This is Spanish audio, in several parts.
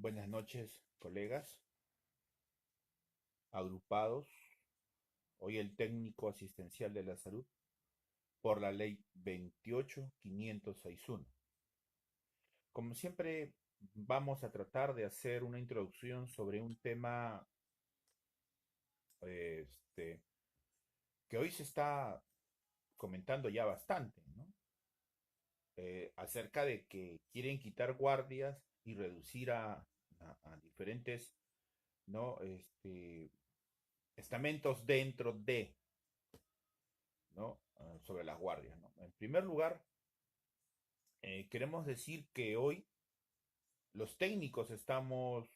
Buenas noches, colegas, agrupados. Hoy el técnico asistencial de la salud por la ley 28561. Como siempre, vamos a tratar de hacer una introducción sobre un tema este, que hoy se está comentando ya bastante, ¿no? Acerca de que quieren quitar guardias y reducir a diferentes, ¿no? Estamentos dentro de, ¿no? Sobre las guardias, ¿no? En primer lugar, queremos decir que hoy los técnicos estamos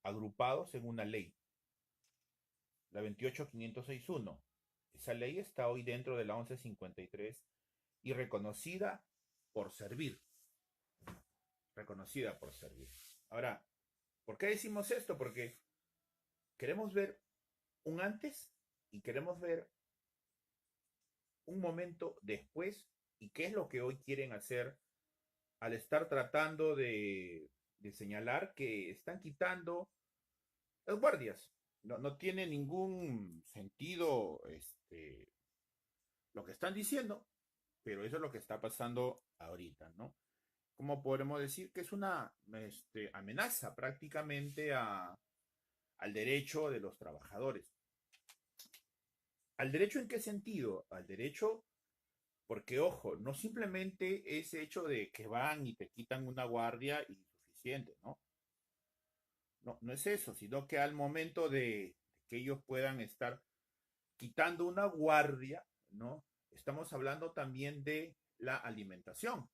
agrupados en una ley, la 28561. Esa ley está hoy dentro de la 1153 y reconocida por servir, reconocida por servir. Ahora, ¿por qué decimos esto? Porque queremos ver un antes y queremos ver un momento después y qué es lo que hoy quieren hacer al estar tratando de señalar que están quitando las guardias. No tiene ningún sentido lo que están diciendo, pero eso es lo que está pasando ahorita, ¿no? Como podemos decir que es una amenaza prácticamente al derecho de los trabajadores. ¿Al derecho en qué sentido? Al derecho porque, ojo, no simplemente ese hecho de que van y te quitan una guardia y suficiente, ¿no? No es eso, sino que al momento de que ellos puedan estar quitando una guardia, ¿no? Estamos hablando también de la alimentación.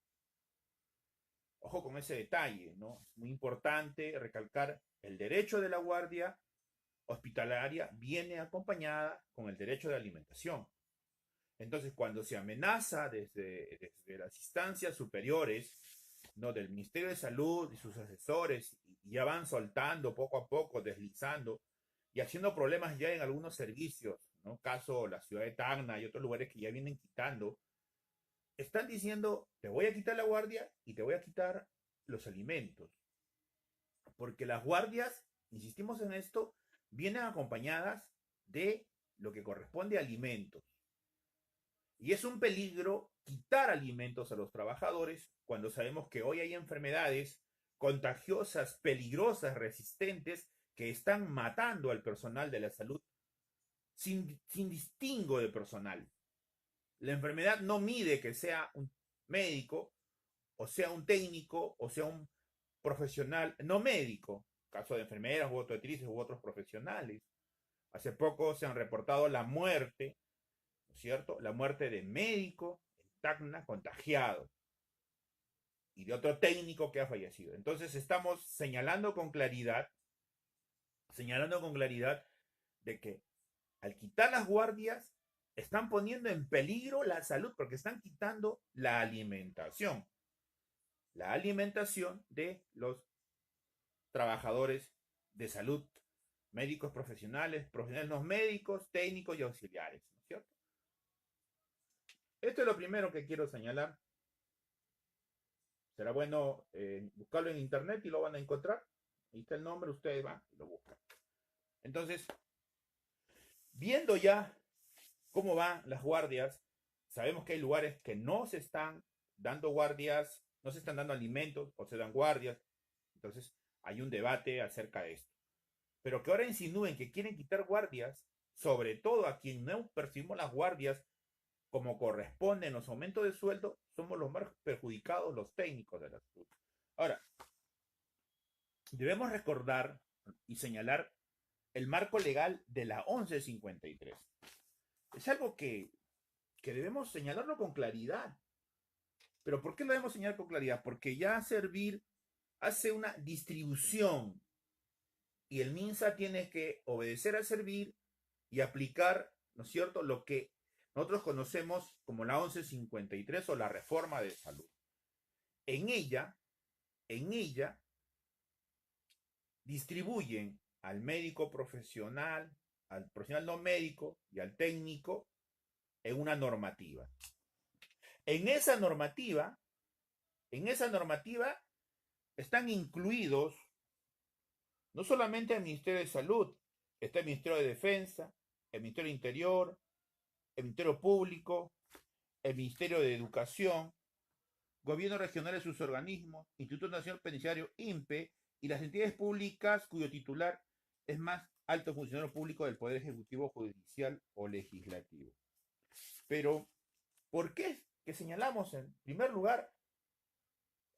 Ojo con ese detalle, ¿no? Es muy importante recalcar el derecho de la guardia hospitalaria viene acompañada con el derecho de alimentación. Entonces, cuando se amenaza desde las instancias superiores, ¿no? Del Ministerio de Salud y sus asesores, y ya van soltando poco a poco, deslizando y haciendo problemas ya en algunos servicios, ¿no? Caso la ciudad de Tacna y otros lugares que ya vienen quitando, están diciendo, te voy a quitar la guardia y te voy a quitar los alimentos. Porque las guardias, insistimos en esto, vienen acompañadas de lo que corresponde a alimentos. Y es un peligro quitar alimentos a los trabajadores cuando sabemos que hoy hay enfermedades contagiosas, peligrosas, resistentes, que están matando al personal de la salud sin distingo de personal. La enfermedad no mide que sea un médico, o sea un técnico, o sea un profesional no médico, caso de enfermeras u obstetrices u otros profesionales. Hace poco se han reportado la muerte, ¿no es cierto? La muerte de médico en Tacna contagiado y de otro técnico que ha fallecido. Entonces estamos señalando con claridad de que al quitar las guardias están poniendo en peligro la salud porque están quitando la alimentación de los trabajadores de salud, médicos profesionales, profesionales no médicos, técnicos y auxiliares, ¿no es cierto? Esto es lo primero que quiero señalar. Será bueno buscarlo en internet y lo van a encontrar. Ahí está el nombre, ustedes van y lo buscan. Entonces, viendo ya cómo van las guardias, sabemos que hay lugares que no se están dando guardias, no se están dando alimentos o se dan guardias. Entonces, hay un debate acerca de esto. Pero que ahora insinúen que quieren quitar guardias, sobre todo a quien no percibimos las guardias como corresponde en los aumentos de sueldo, somos los más perjudicados, los técnicos de la salud. Ahora, debemos recordar y señalar el marco legal de la 1153. Es algo que debemos señalarlo con claridad. ¿Pero por qué lo debemos señalar con claridad? Porque ya Servir hace una distribución y el MINSA tiene que obedecer a Servir y aplicar, ¿no es cierto?, lo que nosotros conocemos como la 1153 o la reforma de salud. En ella, en ella distribuyen al médico profesional, al profesional no médico y al técnico en una normativa. En esa normativa, en esa normativa están incluidos No solamente el Ministerio de Salud, está el Ministerio de Defensa, el Ministerio de Interior, el Ministerio Público, el Ministerio de Educación, gobiernos regionales, sus organismos, Instituto Nacional Penitenciario, INPE, y las entidades públicas cuyo titular es más alto funcionario público del Poder Ejecutivo, Judicial o Legislativo. Pero, ¿por qué que señalamos en primer lugar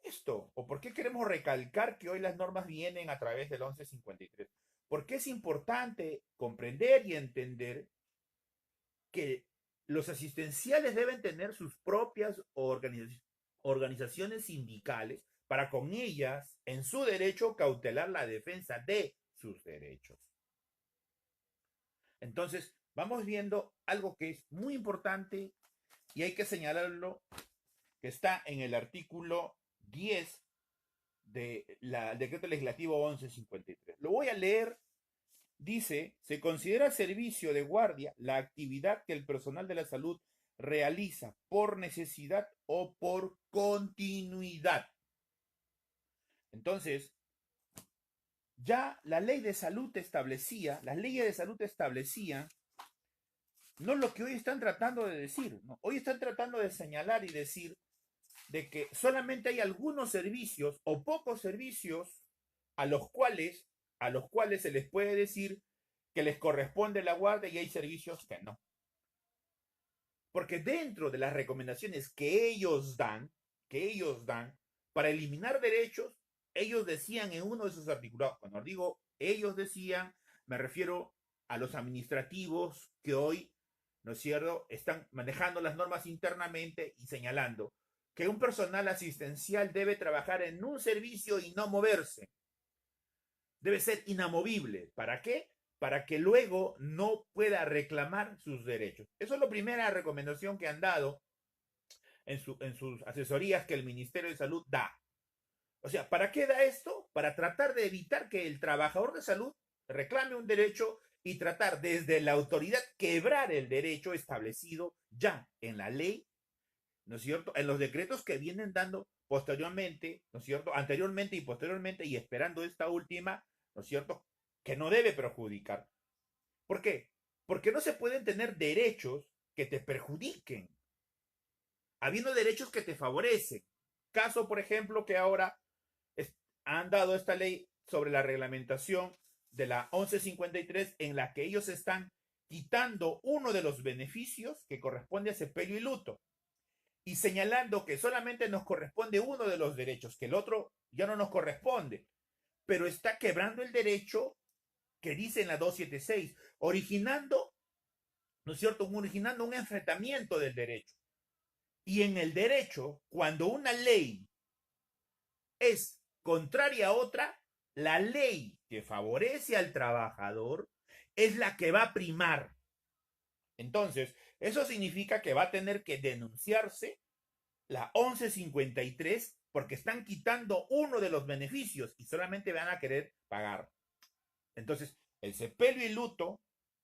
esto? ¿O por qué queremos recalcar que hoy las normas vienen a través del 1153? Porque es importante comprender y entender que los asistenciales deben tener sus propias organizaciones sindicales para con ellas, en su derecho, cautelar la defensa de sus derechos. Entonces, vamos viendo algo que es muy importante y hay que señalarlo, que está en el artículo 10 del decreto legislativo 1153. Lo voy a leer. Dice, se considera servicio de guardia la actividad que el personal de la salud realiza por necesidad o por continuidad. Entonces, ya la ley de salud establecía, las leyes de salud establecían, no lo que hoy están tratando de decir, ¿no? Hoy están tratando de señalar y decir de que solamente hay algunos servicios o pocos servicios a los cuales se les puede decir que les corresponde la guardia y hay servicios que no. Porque dentro de las recomendaciones que ellos dan para eliminar derechos, ellos decían en uno de sus articulados, cuando digo ellos decían, me refiero a los administrativos que hoy, ¿no es cierto?, están manejando las normas internamente y señalando que un personal asistencial debe trabajar en un servicio y no moverse. Debe ser inamovible. ¿Para qué? Para que luego no pueda reclamar sus derechos. Eso es la primera recomendación que han dado en sus asesorías que el Ministerio de Salud da. O sea, ¿para qué da esto? Para tratar de evitar que el trabajador de salud reclame un derecho y tratar desde la autoridad quebrar el derecho establecido ya en la ley, ¿no es cierto?, en los decretos que vienen dando posteriormente, ¿no es cierto?, anteriormente y posteriormente, y esperando esta última, ¿no es cierto?, que no debe perjudicar. ¿Por qué? Porque no se pueden tener derechos que te perjudiquen, habiendo derechos que te favorecen. Caso, por ejemplo, que ahora han dado esta ley sobre la reglamentación de la 1153, en la que ellos están quitando uno de los beneficios que corresponde a sepelio y luto, y señalando que solamente nos corresponde uno de los derechos, que el otro ya no nos corresponde, pero está quebrando el derecho que dice en la 276, originando, ¿no es cierto?, originando un enfrentamiento del derecho. Y en el derecho, cuando una ley es contraria a otra, la ley que favorece al trabajador es la que va a primar. Entonces, eso significa que va a tener que denunciarse la 1153 porque están quitando uno de los beneficios y solamente van a querer pagar. Entonces, el sepelio y luto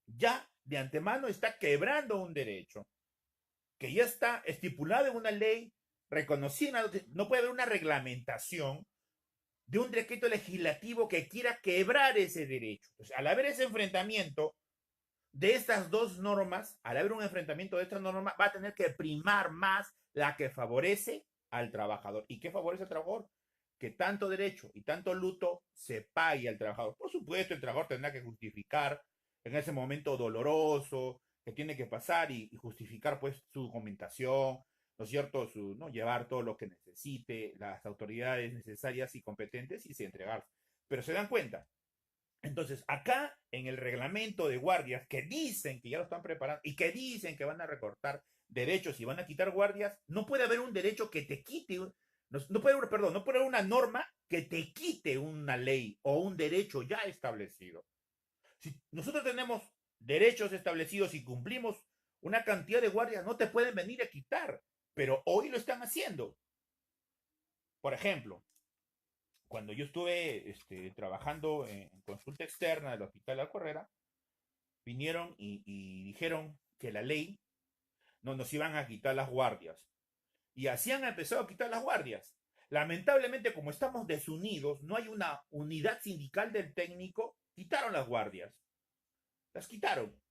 ya de antemano está quebrando un derecho que ya está estipulado en una ley reconocida. No puede haber una reglamentación de un decreto legislativo que quiera quebrar ese derecho. Entonces, al haber ese enfrentamiento de estas dos normas, al haber un enfrentamiento de estas normas, va a tener que primar más la que favorece al trabajador. ¿Y qué favorece al trabajador? Que tanto derecho y tanto luto se pague al trabajador. Por supuesto, el trabajador tendrá que justificar en ese momento doloroso que tiene que pasar y justificar pues su documentación, ¿no es cierto? ¿No? Llevar todo lo que necesite, las autoridades necesarias y competentes y se entregar. Pero se dan cuenta. Entonces, acá en el reglamento de guardias, que dicen que ya lo están preparando y que dicen que van a recortar derechos y van a quitar guardias, no puede haber un derecho que te quite, no puede haber una norma que te quite una ley o un derecho ya establecido. Si nosotros tenemos derechos establecidos y cumplimos una cantidad de guardias, no te pueden venir a quitar, pero hoy lo están haciendo. Por ejemplo, cuando yo estuve trabajando en consulta externa del Hospital La Correra, vinieron y dijeron que la ley no nos iban a quitar las guardias. Y así han empezado a quitar las guardias. Lamentablemente, como estamos desunidos, no hay una unidad sindical del técnico, quitaron las guardias. Las quitaron.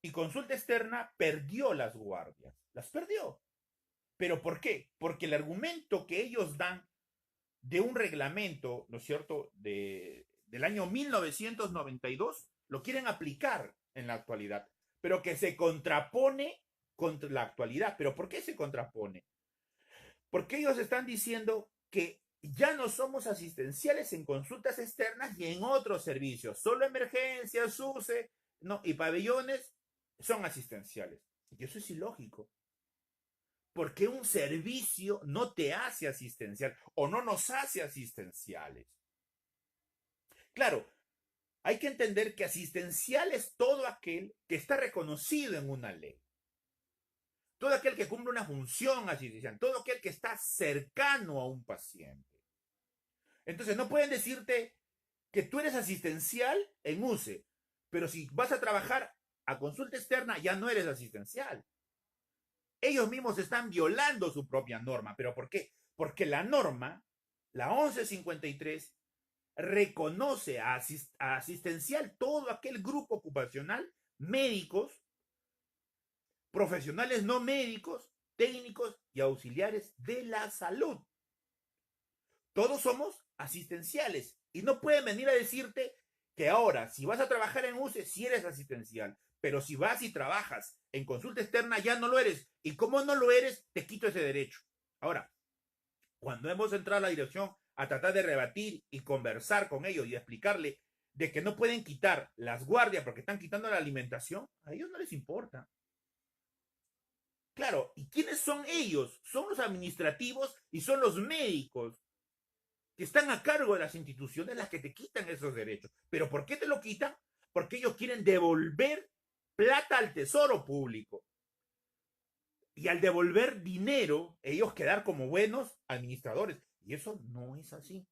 Y Consulta Externa perdió las guardias. Las perdió. ¿Pero por qué? Porque el argumento que ellos dan de un reglamento, ¿no es cierto?, del año 1992, lo quieren aplicar en la actualidad, pero que se contrapone contra la actualidad. ¿Pero por qué se contrapone? Porque ellos están diciendo que ya no somos asistenciales en consultas externas y en otros servicios. Solo emergencias, SUSE, no, y pabellones son asistenciales. Y eso es ilógico. Porque un servicio no te hace asistencial o no nos hace asistenciales. Claro, hay que entender que asistencial es todo aquel que está reconocido en una ley. Todo aquel que cumple una función asistencial, todo aquel que está cercano a un paciente. Entonces no pueden decirte que tú eres asistencial en UCE, pero si vas a trabajar a consulta externa ya no eres asistencial. Ellos mismos están violando su propia norma. ¿Pero por qué? Porque la norma, la 1153, reconoce a asistencial todo aquel grupo ocupacional, médicos, profesionales no médicos, técnicos y auxiliares de la salud. Todos somos asistenciales y no pueden venir a decirte que ahora, si vas a trabajar en UCE, sí eres asistencial, pero si vas y trabajas en consulta externa, ya no lo eres. Y como no lo eres, te quito ese derecho. Ahora, cuando hemos entrado a la dirección a tratar de rebatir y conversar con ellos y explicarle de que no pueden quitar las guardias porque están quitando la alimentación, a ellos no les importa. Claro, ¿y quiénes son ellos? Son los administrativos y son los médicos que están a cargo de las instituciones las que te quitan esos derechos. ¿Pero por qué te lo quitan? Porque ellos quieren devolver plata al tesoro público. Y al devolver dinero, ellos quedar como buenos administradores. Y eso no es así.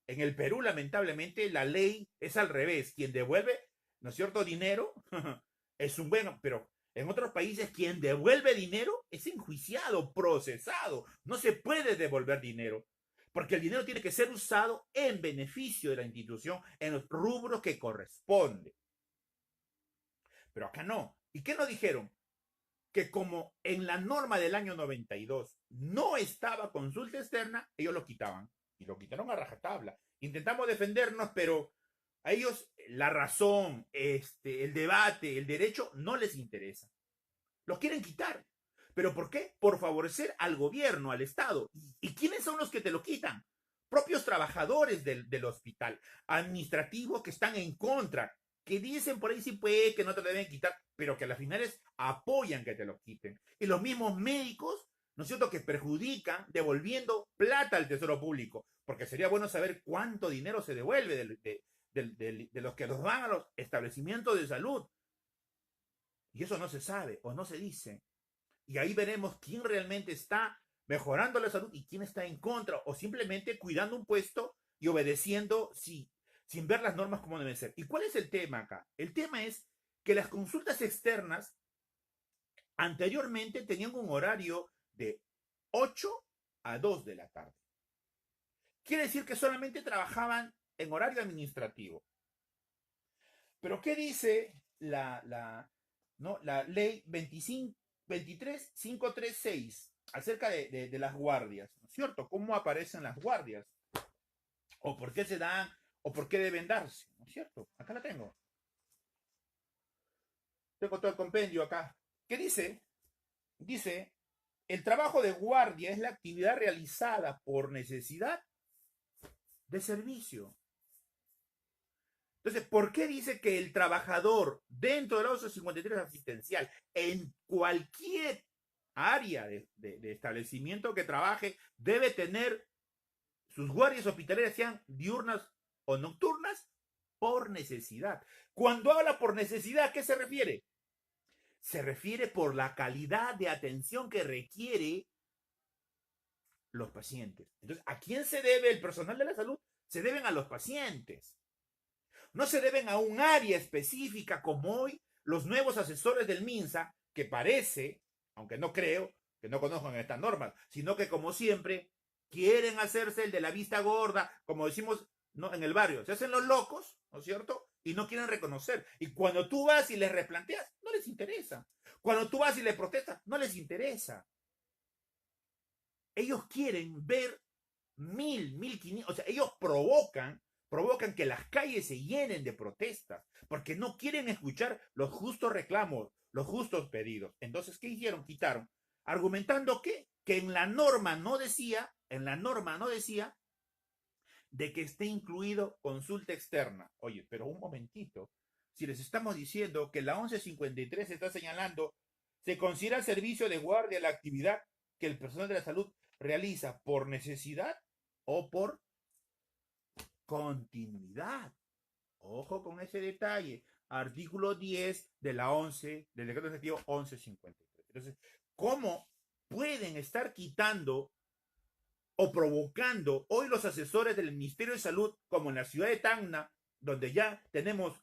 En el Perú, lamentablemente, la ley es al revés. Quien devuelve, ¿no es cierto?, dinero, es un buen, pero en otros países quien devuelve dinero es enjuiciado, procesado. No se puede devolver dinero, porque el dinero tiene que ser usado en beneficio de la institución, en los rubros que corresponde. Pero acá no. ¿Y qué nos dijeron? Que como en la norma del año 92 no estaba consulta externa, ellos lo quitaban. Y lo quitaron a rajatabla. Intentamos defendernos, pero a ellos la razón, el debate, el derecho no les interesa. Los quieren quitar. ¿Pero por qué? Por favorecer al gobierno, al Estado. ¿Y quiénes son los que te lo quitan? Propios trabajadores del hospital, administrativos que están en contra, que dicen por ahí sí puede que no te lo deben quitar, pero que a las finales apoyan que te lo quiten. Y los mismos médicos, ¿no es cierto?, que perjudican devolviendo plata al tesoro público, porque sería bueno saber cuánto dinero se devuelve de los que los dan a los establecimientos de salud. Y eso no se sabe o no se dice. Y ahí veremos quién realmente está mejorando la salud y quién está en contra o simplemente cuidando un puesto y obedeciendo sin ver las normas como deben ser. ¿Y cuál es el tema acá? El tema es que las consultas externas anteriormente tenían un horario de 8 a 2 de la tarde. Quiere decir que solamente trabajaban en horario administrativo. Pero ¿qué dice la ley 23536 acerca de las guardias? ¿No es cierto? ¿Cómo aparecen las guardias? ¿O por qué se dan? ¿O por qué deben darse? ¿No es cierto? Acá la tengo. Tengo todo el compendio acá. ¿Qué dice? Dice, el trabajo de guardia es la actividad realizada por necesidad de servicio. Entonces, ¿por qué dice que el trabajador dentro de la 1153 asistencial, en cualquier área de establecimiento que trabaje, debe tener sus guardias hospitalarias, sean diurnas o nocturnas, por necesidad? Cuando habla por necesidad, ¿a qué se refiere? Se refiere por la calidad de atención que requiere los pacientes. Entonces, ¿a quién se debe el personal de la salud? Se deben a los pacientes. No se deben a un área específica como hoy los nuevos asesores del MINSA, que parece, aunque no creo, que no conozcan estas normas, sino que como siempre quieren hacerse el de la vista gorda, como decimos, ¿no?, en el barrio, se hacen los locos, ¿no es cierto? Y no quieren reconocer. Y cuando tú vas y les replanteas, no les interesa. Cuando tú vas y les protestas, no les interesa. Ellos quieren ver 1.500, o sea, ellos provocan que las calles se llenen de protestas, porque no quieren escuchar los justos reclamos, los justos pedidos. Entonces, ¿qué hicieron? Quitaron, argumentando que en la norma no decía de que esté incluido consulta externa. Oye, pero un momentito, si les estamos diciendo que la 1153 está señalando, se considera servicio de guardia la actividad que el personal de la salud realiza por necesidad o por continuidad. Ojo con ese detalle. Artículo 10 de la 11, del decreto legislativo 1153. Entonces, ¿cómo pueden estar quitando o provocando hoy los asesores del Ministerio de Salud, como en la ciudad de Tacna, donde ya tenemos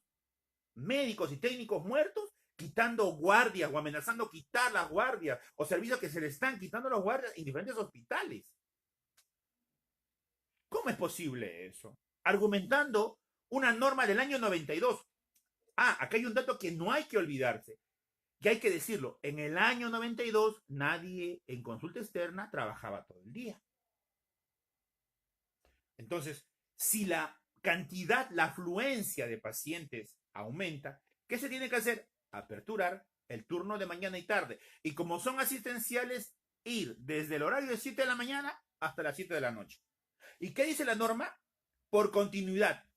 médicos y técnicos muertos, quitando guardias o amenazando quitar las guardias o servicios que se le están quitando a los guardias en diferentes hospitales? ¿Cómo es posible eso? Argumentando una norma del año 92. Acá hay un dato que no hay que olvidarse, que hay que decirlo. En el año 92 nadie en consulta externa trabajaba todo el día. Entonces, si la cantidad, la afluencia de pacientes aumenta, ¿qué se tiene que hacer? Aperturar el turno de mañana y tarde. Y como son asistenciales, ir desde el horario de 7 de la mañana hasta las 7 de la noche. ¿Y qué dice la norma? Por continuidad.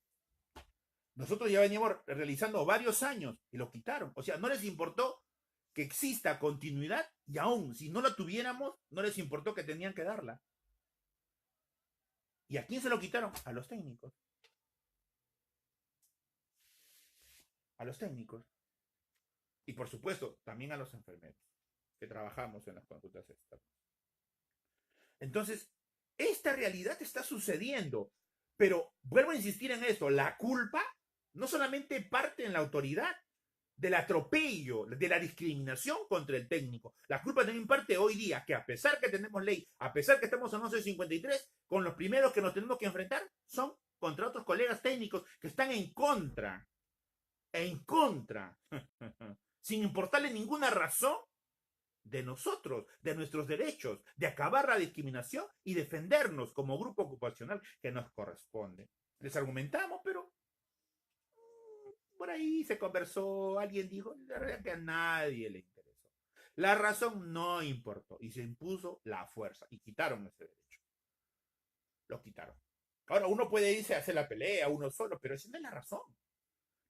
Nosotros ya veníamos realizando varios años y lo quitaron. O sea, no les importó que exista continuidad y aún si no la tuviéramos, no les importó que tenían que darla. ¿Y a quién se lo quitaron? A los técnicos. A los técnicos. Y por supuesto, también a los enfermeros que trabajamos en las consultas externas. Entonces, esta realidad está sucediendo. Pero vuelvo a insistir en esto, la culpa no solamente parte en la autoridad del atropello, de la discriminación contra el técnico. La culpa también parte hoy día, que a pesar que tenemos ley, a pesar que estamos en 1153, con los primeros que nos tenemos que enfrentar son contra otros colegas técnicos que están en contra, sin importarle ninguna razón de nosotros, de nuestros derechos, de acabar la discriminación y defendernos como grupo ocupacional que nos corresponde. Les argumentamos, pero por ahí se conversó, alguien dijo, la verdad que a nadie le interesó. La razón no importó y se impuso la fuerza y quitaron ese derecho. Lo quitaron. Ahora uno puede irse a hacer la pelea uno solo, pero esa no es la razón.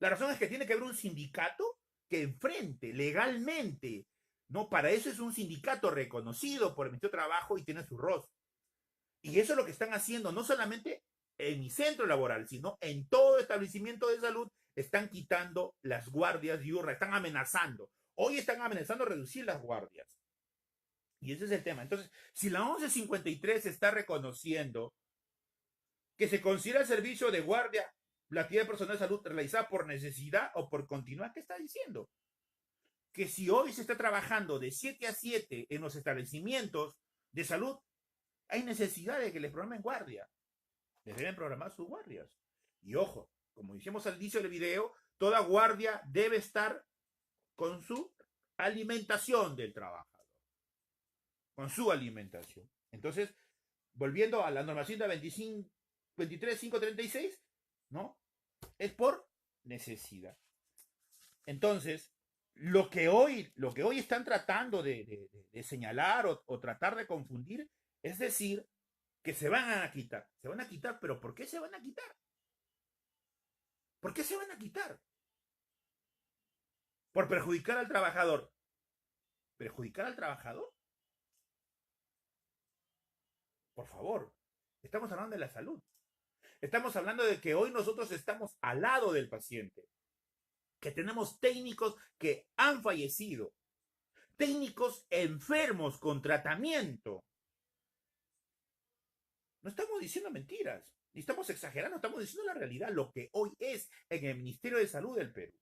La razón es que tiene que haber un sindicato que enfrente legalmente. No, para eso es un sindicato reconocido por el Ministerio de Trabajo y tiene su rostro. Y eso es lo que están haciendo, no solamente en mi centro laboral, sino en todo establecimiento de salud, están quitando las guardias diurnas, están amenazando. Hoy están amenazando reducir las guardias. Y ese es el tema. Entonces, si la 1153 está reconociendo que se considera servicio de guardia la actividad personal de salud realizada por necesidad o por continuidad, ¿qué está diciendo? Que si hoy se está trabajando de 7 a 7 en los establecimientos de salud, hay necesidad de que les programen guardia. Les deben programar sus guardias. Y ojo, como dijimos al inicio del video, toda guardia debe estar con su alimentación del trabajador. Con su alimentación. Entonces, volviendo a la normación de 23.536, ¿no? Es por necesidad. Entonces, lo que hoy están tratando de señalar o tratar de confundir es decir que se van a quitar. Se van a quitar, pero ¿por qué se van a quitar? ¿Por qué se van a quitar? Por perjudicar al trabajador. ¿Perjudicar al trabajador? Por favor, estamos hablando de la salud. Estamos hablando de que hoy nosotros estamos al lado del paciente. Que tenemos técnicos que han fallecido. Técnicos enfermos con tratamiento. No estamos diciendo mentiras, ni estamos exagerando, estamos diciendo la realidad, lo que hoy es en el Ministerio de Salud del Perú.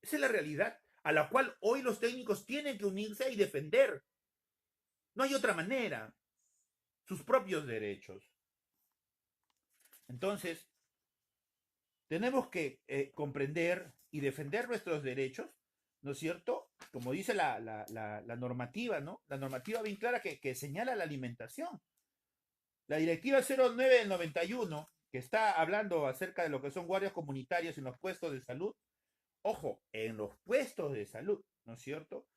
Esa es la realidad a la cual hoy los técnicos tienen que unirse y defender. No hay otra manera. Sus propios derechos. Entonces, tenemos que comprender y defender nuestros derechos, ¿no es cierto? Como dice la normativa, ¿no? La normativa bien clara que señala la alimentación. La directiva 09 del 91, que está hablando acerca de lo que son guardias comunitarias en los puestos de salud, ojo, en los puestos de salud, ¿no es cierto?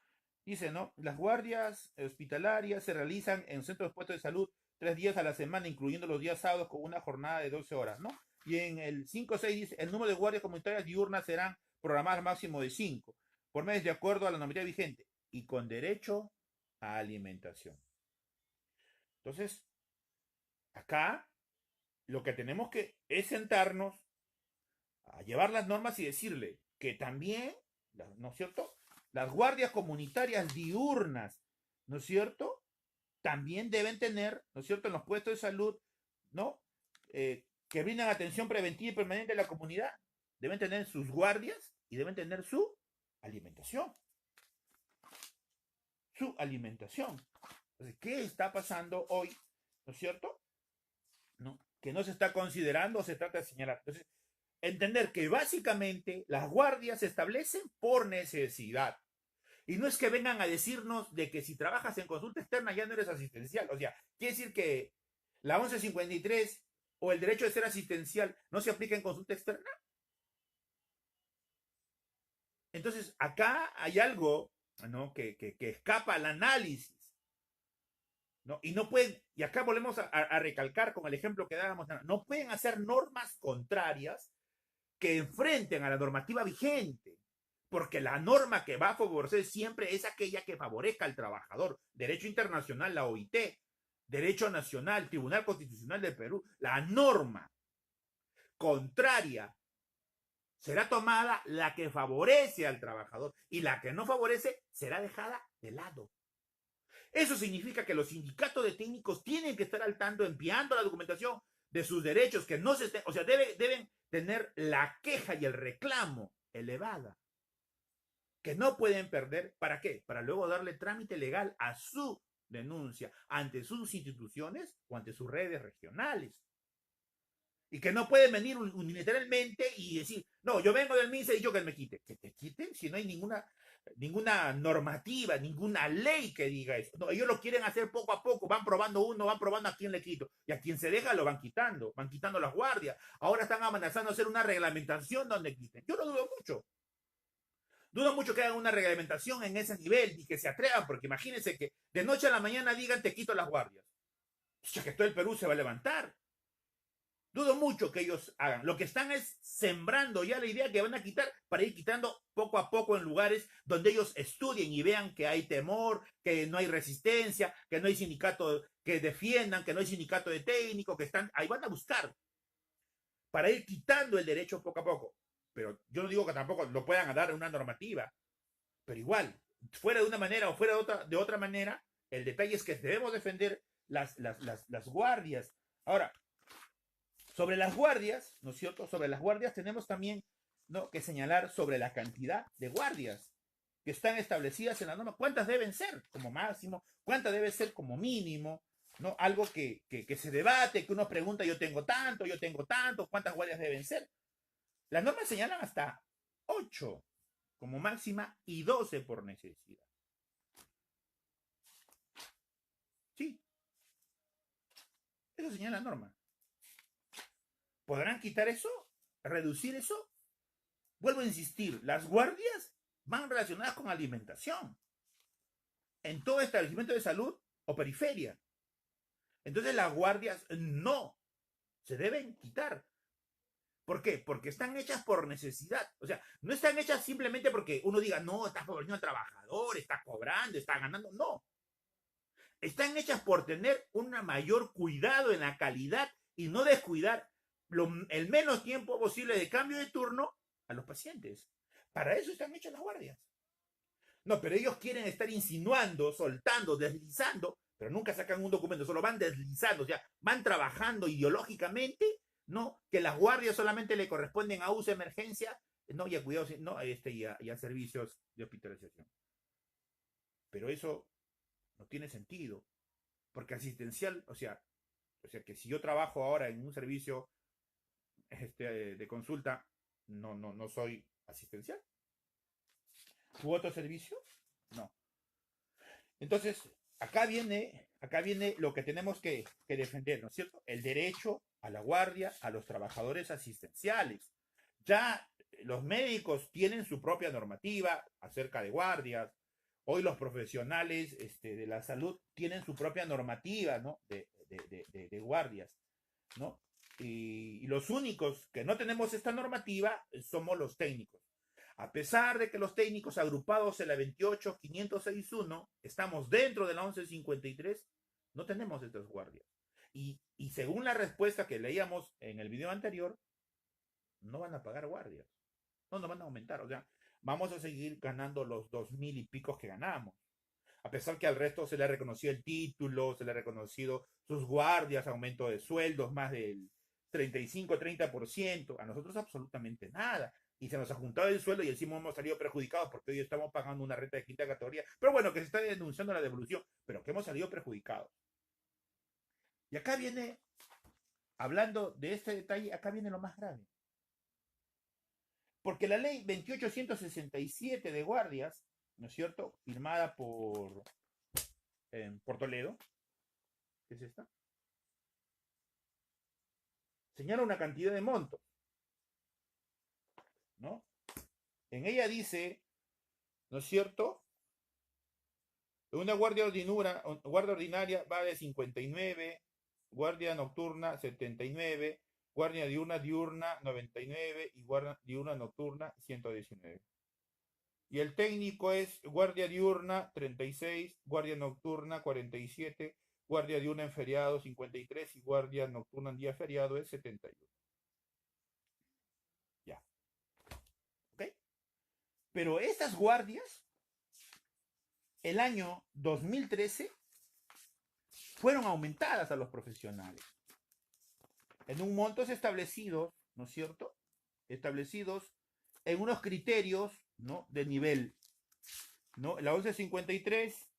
Dice, ¿no? Las guardias hospitalarias se realizan en centros de puestos de salud 3 días a la semana, incluyendo los días sábados, con una jornada de 12 horas, ¿no? Y en el 5.6 dice, el número de guardias comunitarias diurnas serán programadas máximo de 5 por mes de acuerdo a la normativa vigente y con derecho a alimentación. Entonces, acá lo que tenemos que es sentarnos a llevar las normas y decirle que también, ¿no es cierto? Las guardias comunitarias diurnas, ¿no es cierto? También deben tener, ¿no es cierto?, en los puestos de salud, ¿no? Que brindan atención preventiva y permanente a la comunidad. Deben tener sus guardias y deben tener su alimentación. Su alimentación. Entonces, ¿qué está pasando hoy? ¿No es cierto? ¿No? Que no se está considerando, se trata de señalar. Entonces, entender que básicamente las guardias se establecen por necesidad. Y no es que vengan a decirnos de que si trabajas en consulta externa ya no eres asistencial. O sea, quiere decir que la 1153 o el derecho de ser asistencial no se aplica en consulta externa. Entonces, acá hay algo, ¿no?, que escapa al análisis, ¿no? Y no pueden, y acá volvemos a recalcar con el ejemplo que dábamos, no pueden hacer normas contrarias que enfrenten a la normativa vigente, porque la norma que va a favorecer siempre es aquella que favorezca al trabajador. Derecho internacional, la OIT, Derecho nacional, Tribunal Constitucional del Perú. La norma contraria será tomada la que favorece al trabajador y la que no favorece será dejada de lado. Eso significa que los sindicatos de técnicos tienen que estar al tanto, enviando la documentación de sus derechos, que no se estén, o sea, deben tener la queja y el reclamo elevada, que no pueden perder. ¿Para qué? Para luego darle trámite legal a su denuncia ante sus instituciones o ante sus redes regionales. Y que no pueden venir unilateralmente y decir, no, yo vengo del MINSA y yo que me quite. Que te quiten si no hay ninguna normativa, ninguna ley que diga eso. No, ellos lo quieren hacer poco a poco, van probando uno, van probando a quién le quito. Y a quien se deja lo van quitando las guardias. Ahora están amenazando hacer una reglamentación donde quiten. Yo lo dudo mucho. Dudo mucho que hagan una reglamentación en ese nivel y que se atrevan, porque imagínense que de noche a la mañana digan te quito las guardias. Ya que todo el Perú se va a levantar. Dudo mucho que ellos hagan. Lo que están es sembrando ya la idea que van a quitar para ir quitando poco a poco en lugares donde ellos estudien y vean que hay temor, que no hay resistencia, que no hay sindicato que defiendan, que no hay sindicato de técnicos, que están ahí, van a buscar para ir quitando el derecho poco a poco. Pero yo no digo que tampoco lo puedan dar en una normativa, pero igual, fuera de una manera o fuera de otra manera, el detalle es que debemos defender las guardias. Ahora, sobre las guardias, ¿no es cierto? Sobre las guardias tenemos también, ¿no?, que señalar sobre la cantidad de guardias que están establecidas en la norma. ¿Cuántas deben ser como máximo? ¿Cuántas deben ser como mínimo? ¿No? Algo que se debate, que uno pregunta, yo tengo tanto, ¿cuántas guardias deben ser? Las normas señalan hasta 8 como máxima y 12 por necesidad. Sí. Eso señala la norma. ¿Podrán quitar eso? ¿Reducir eso? Vuelvo a insistir, las guardias van relacionadas con alimentación en todo establecimiento de salud o periferia. Entonces las guardias no se deben quitar. ¿Por qué? Porque están hechas por necesidad. O sea, no están hechas simplemente porque uno diga, no, está favoreciendo al trabajador, está cobrando, está ganando. No. Están hechas por tener un mayor cuidado en la calidad y no descuidar el menos tiempo posible de cambio de turno a los pacientes. Para eso están hechas las guardias. No, pero ellos quieren estar insinuando, soltando, deslizando, pero nunca sacan un documento, solo van deslizando, o sea, van trabajando ideológicamente, ¿no? Que las guardias solamente le corresponden a uso de emergencia, ¿no? Y a cuidados, ¿no? Y a servicios de hospitalización. Pero eso No tiene sentido. Porque asistencial, o sea que si yo trabajo ahora en un servicio de consulta, no soy asistencial. ¿U otro servicio? No. Entonces, acá viene lo que tenemos que defender, ¿no es cierto? El derecho a la guardia a los trabajadores asistenciales. Ya los médicos tienen su propia normativa acerca de guardias. Hoy los profesionales de la salud tienen su propia normativa, ¿no? De guardias, ¿no? Y los únicos que no tenemos esta normativa somos los técnicos. A pesar de que los técnicos agrupados en la 28561 estamos dentro de la 1153, no tenemos estas guardias. Y según la respuesta que leíamos en el video anterior, no van a pagar guardias. No van a aumentar. O sea, vamos a seguir ganando los 2000 y picos que ganamos. A pesar que al resto se le ha reconocido el título, se le ha reconocido sus guardias, aumento de sueldos, más del 35-30%. A nosotros absolutamente nada. Y se nos ha juntado el sueldo y encima hemos salido perjudicados porque hoy estamos pagando una renta de quinta categoría. Pero bueno, que se está denunciando la devolución, pero que hemos salido perjudicados. Y acá viene, hablando de este detalle, acá viene lo más grave. Porque la ley 28167 de guardias, ¿no es cierto?, firmada por Toledo, ¿qué es esta? Señala una cantidad de montos, ¿no? En ella dice, ¿no es cierto?, una guardia ordinaria va de 59, guardia nocturna 79, guardia diurna 99 y guardia diurna nocturna 119. Y el técnico es guardia diurna 36, guardia nocturna 47, guardia diurna en feriado 53 y guardia nocturna en día feriado es 71. Ya. ¿Ok? Pero estas guardias, el año 2013, fueron aumentadas a los profesionales. En un montos establecidos, ¿no es cierto?, establecidos en unos criterios, ¿no?, de nivel, ¿no? La 1153,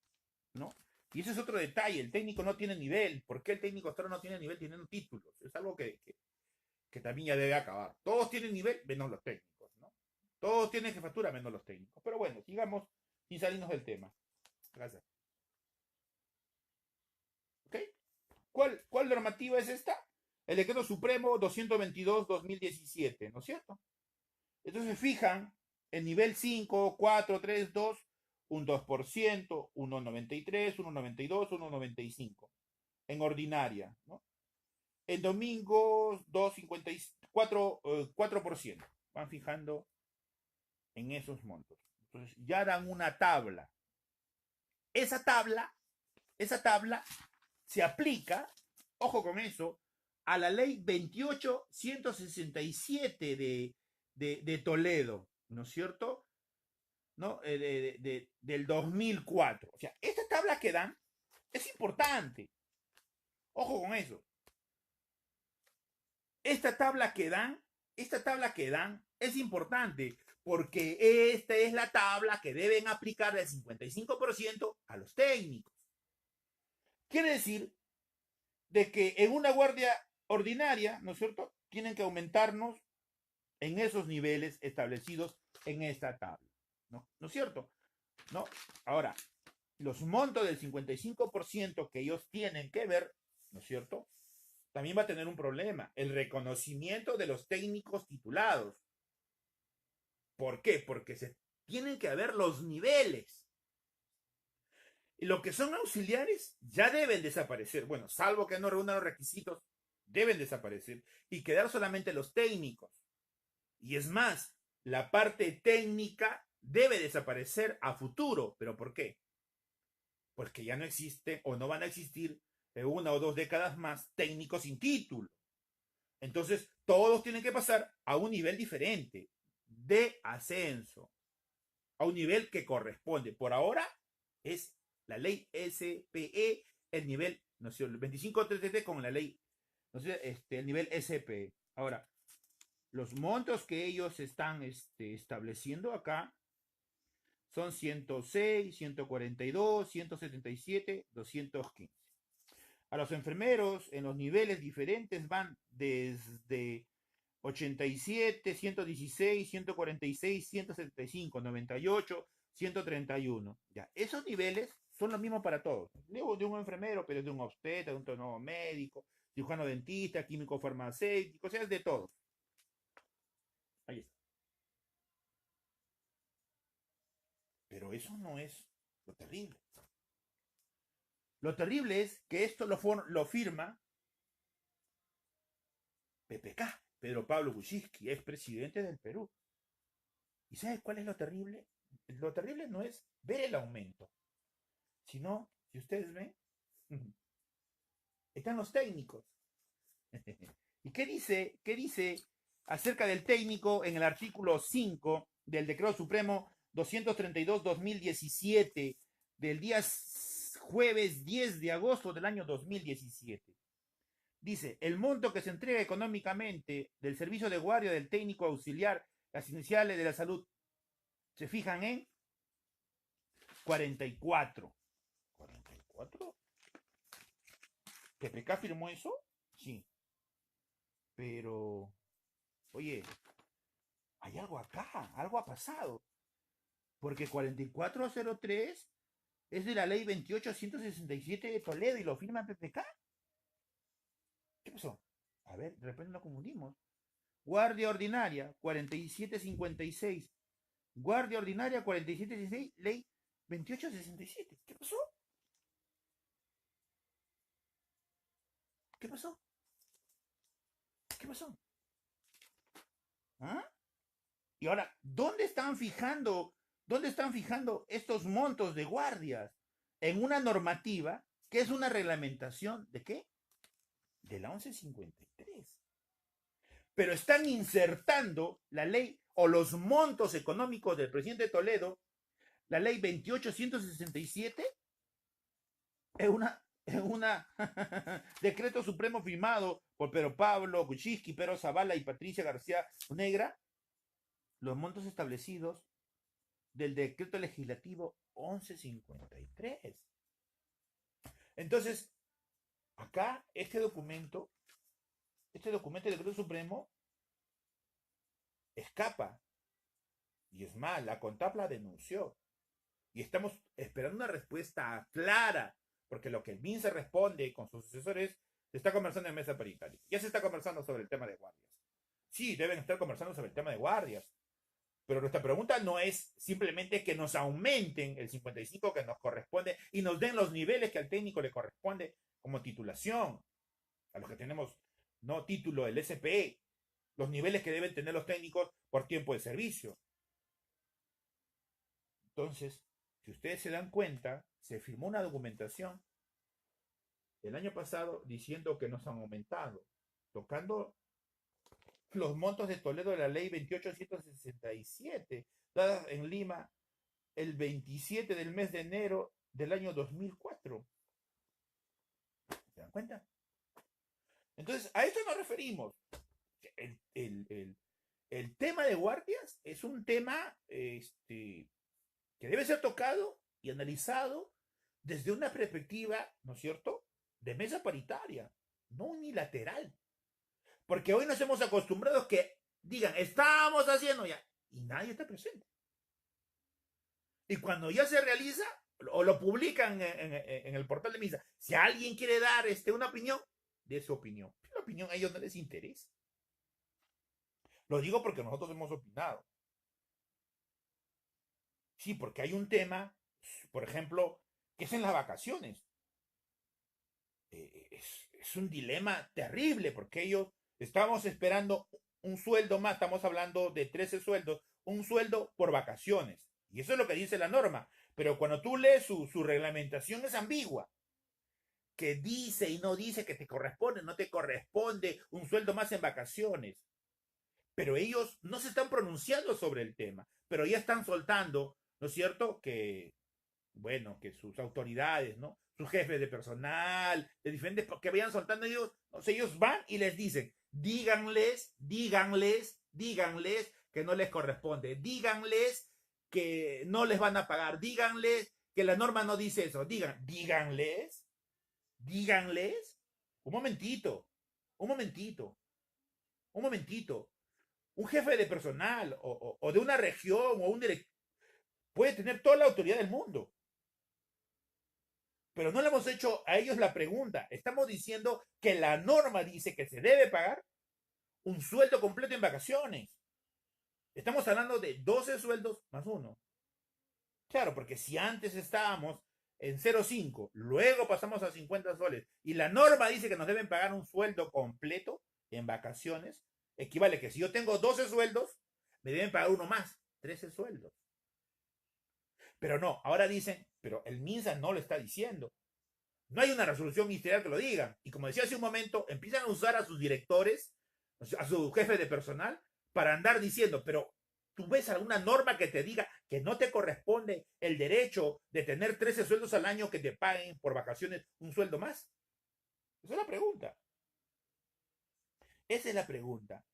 ¿no? Y ese es otro detalle, el técnico no tiene nivel. ¿Por qué el técnico hasta ahora no tiene nivel teniendo títulos? Es algo que también ya debe acabar. Todos tienen nivel, menos los técnicos, ¿no? Todos tienen jefatura, menos los técnicos. Pero bueno, sigamos sin salirnos del tema. Gracias. ¿Ok? ¿Cuál normativa es esta? El decreto supremo 222-2017, ¿no es cierto? Entonces fijan el nivel 5, 4, 3, 2, un 2%, 1,93, 1,92, 1,95 en ordinaria, ¿no? En domingos 2,54, 4%. Van fijando en esos montos. Entonces ya dan una tabla. Esa tabla se aplica, ojo con eso, a la ley 28167 de Toledo, ¿no es cierto?, ¿no? Del 2004. O sea, esta tabla que dan es importante. Ojo con eso. Esta tabla que dan es importante porque esta es la tabla que deben aplicar del 55% a los técnicos. Quiere decir de que en una guardia ordinaria, ¿no es cierto?, tienen que aumentarnos en esos niveles establecidos en esta tabla, ¿no? ¿No es cierto? ¿No? Ahora, los montos del 55% que ellos tienen que ver, ¿no es cierto?, también va a tener un problema, el reconocimiento de los técnicos titulados. ¿Por qué? Porque se tienen que ver los niveles. Y lo que son auxiliares ya deben desaparecer. Bueno, salvo que no reúnan los requisitos, deben desaparecer y quedar solamente los técnicos. Y es más, la parte técnica debe desaparecer a futuro. ¿Pero por qué? Porque ya no existe o no van a existir en 1 o 2 décadas más técnicos sin título. Entonces, todos tienen que pasar a un nivel diferente de ascenso, a un nivel que corresponde. Por ahora es la ley SPE, el nivel, no sé, el 2533 con la ley, no sé, el nivel SPE. Ahora, los montos que ellos están estableciendo acá son 106, 142, 177, 215. A los enfermeros en los niveles diferentes van desde 87, 116, 146, 175, 98, 131. Ya, esos niveles son los mismos para todos. Digo de un enfermero, pero de un obstetra, de un nuevo médico, cirujano dentista, químico farmacéutico, o sea, es de todos. Ahí está. Pero eso no es lo terrible. Lo terrible es que esto lo firma PPK, Pedro Pablo Kuczynski, expresidente del Perú. ¿Y sabes cuál es lo terrible? Lo terrible no es ver el aumento, sino, si ustedes ven, están los técnicos. ¿Y qué dice acerca del técnico en el artículo 5 del Decreto Supremo 232-2017 del día jueves 10 de agosto del año 2017? Dice, el monto que se entrega económicamente del servicio de guardia del técnico auxiliar, las iniciales de la salud, se fijan en 44. ¿44? ¿PPK firmó eso? Sí. Pero, oye, hay algo acá, algo ha pasado. Porque 4403 es de la ley 28167 de Toledo y lo firma PPK. ¿Qué pasó? A ver, de repente nos confundimos. Guardia ordinaria, 4756. Guardia ordinaria, 4716, ley 2867. ¿Qué pasó? ¿Qué pasó? ¿Qué pasó? ¿Ah? Y ahora, ¿dónde están fijando estos montos de guardias? En una normativa que es una reglamentación ¿de qué? De la 1153. Pero están insertando la ley o los montos económicos del presidente de Toledo, la ley 28167, en una decreto supremo firmado por Pedro Pablo Kuczynski, Pedro Zavala y Patricia García Negra, los montos establecidos del decreto legislativo 1153. Entonces, acá este documento del decreto supremo escapa. Y es más, la CONTAP la denunció. Y estamos esperando una respuesta clara, porque lo que el MINSA responde con sus asesores se está conversando en mesa paritaria. Ya se está conversando sobre el tema de guardias. Sí, deben estar conversando sobre el tema de guardias. Pero nuestra pregunta no es simplemente que nos aumenten el 55 que nos corresponde y nos den los niveles que al técnico le corresponde como titulación. A los que tenemos no título, el SPE, los niveles que deben tener los técnicos por tiempo de servicio. Entonces, si ustedes se dan cuenta, se firmó una documentación el año pasado diciendo que nos han aumentado, tocando los montos de Toledo de la ley 28167, dada en Lima el 27 del mes de enero del año 2004. ¿Se dan cuenta? Entonces, a esto nos referimos. El tema de guardias es un tema que debe ser tocado y analizado desde una perspectiva, ¿no es cierto?, de mesa paritaria, no unilateral. Porque hoy nos hemos acostumbrado a que digan, estamos haciendo ya, y nadie está presente. Y cuando ya se realiza, o lo publican en el portal de misa, si alguien quiere dar una opinión, de su opinión. La opinión a ellos no les interesa. Lo digo porque nosotros hemos opinado. Sí, porque hay un tema, por ejemplo, que es en las vacaciones. Es un dilema terrible porque ellos estamos esperando un sueldo más, estamos hablando de 13 sueldos, un sueldo por vacaciones. Y eso es lo que dice la norma. Pero cuando tú lees su reglamentación es ambigua. Que dice y no dice que te corresponde, no te corresponde un sueldo más en vacaciones. Pero ellos no se están pronunciando sobre el tema, pero ya están soltando, ¿no es cierto?, que, bueno, que sus autoridades, ¿no?, sus jefes de personal, de diferentes, que vayan soltando ellos, o sea, ellos van y les dicen, díganles que no les corresponde, díganles que no les van a pagar. Díganles que la norma no dice eso. Díganles. Un momentito, un momentito, un momentito. Un jefe de personal o de una región o un director puede tener toda la autoridad del mundo. Pero no le hemos hecho a ellos la pregunta. Estamos diciendo que la norma dice que se debe pagar un sueldo completo en vacaciones. Estamos hablando de 12 sueldos más uno. Claro, porque si antes estábamos en 0,5, luego pasamos a 50 soles y la norma dice que nos deben pagar un sueldo completo en vacaciones, equivale que si yo tengo 12 sueldos, me deben pagar uno más, 13 sueldos. Pero no, ahora dicen, pero el MINSA no lo está diciendo. No hay una resolución ministerial que lo diga. Y como decía hace un momento, empiezan a usar a sus directores, a su jefe de personal, para andar diciendo, pero ¿tú ves alguna norma que te diga que no te corresponde el derecho de tener 13 sueldos al año que te paguen por vacaciones un sueldo más? Esa es la pregunta. Esa es la pregunta.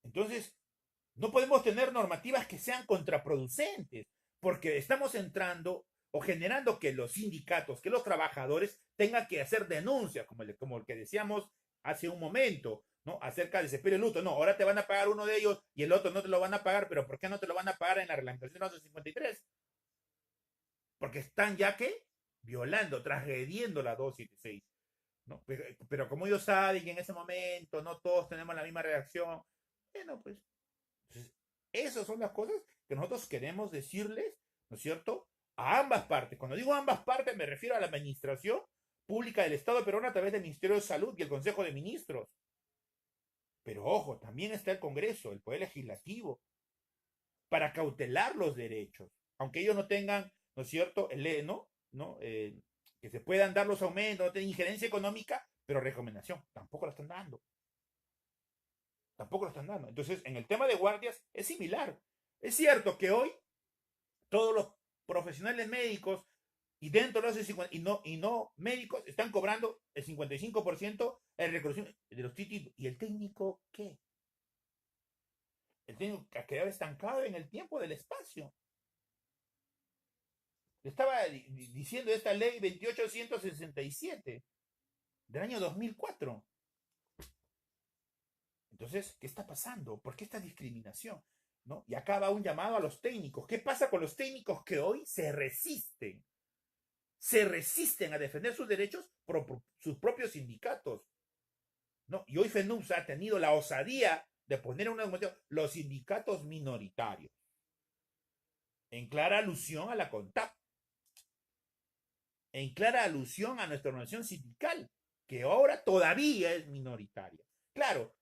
Entonces, no podemos tener normativas que sean contraproducentes, porque estamos entrando o generando que los sindicatos, que los trabajadores tengan que hacer denuncias, como el que decíamos hace un momento, ¿no? Acerca del despido y luto. No, ahora te van a pagar uno de ellos y el otro no te lo van a pagar, pero ¿por qué no te lo van a pagar en la reglamentación 1153? Porque están ya que violando, transgrediendo la 276. ¿No? Pero como ellos saben que en ese momento no todos tenemos la misma reacción, bueno, pues entonces, esas son las cosas que nosotros queremos decirles, ¿no es cierto?, a ambas partes. Cuando digo ambas partes me refiero a la administración pública del Estado peruano a través del Ministerio de Salud y el Consejo de Ministros. Pero ojo, también está el Congreso, el Poder Legislativo, para cautelar los derechos, aunque ellos no tengan, ¿no es cierto?, que se puedan dar los aumentos, no tienen injerencia económica, pero recomendación, tampoco la están dando. Tampoco lo están dando. Entonces, en el tema de guardias es similar. Es cierto que hoy todos los profesionales médicos y dentro de los 50, y no médicos están cobrando el 55% el reconocimiento de los títulos. ¿Y el técnico qué? El técnico ha quedado estancado en el tiempo del espacio. Le estaba diciendo esta ley 2867 del año 2004. Entonces, ¿qué está pasando? ¿Por qué esta discriminación? ¿No? Y acá va un llamado a los técnicos. ¿Qué pasa con los técnicos que hoy se resisten? Se resisten a defender sus derechos por sus propios sindicatos. ¿No? Y hoy FENUSA ha tenido la osadía de poner en una argumentación los sindicatos minoritarios. En clara alusión a la CONTAP. En clara alusión a nuestra organización sindical, que ahora todavía es minoritaria. Claro,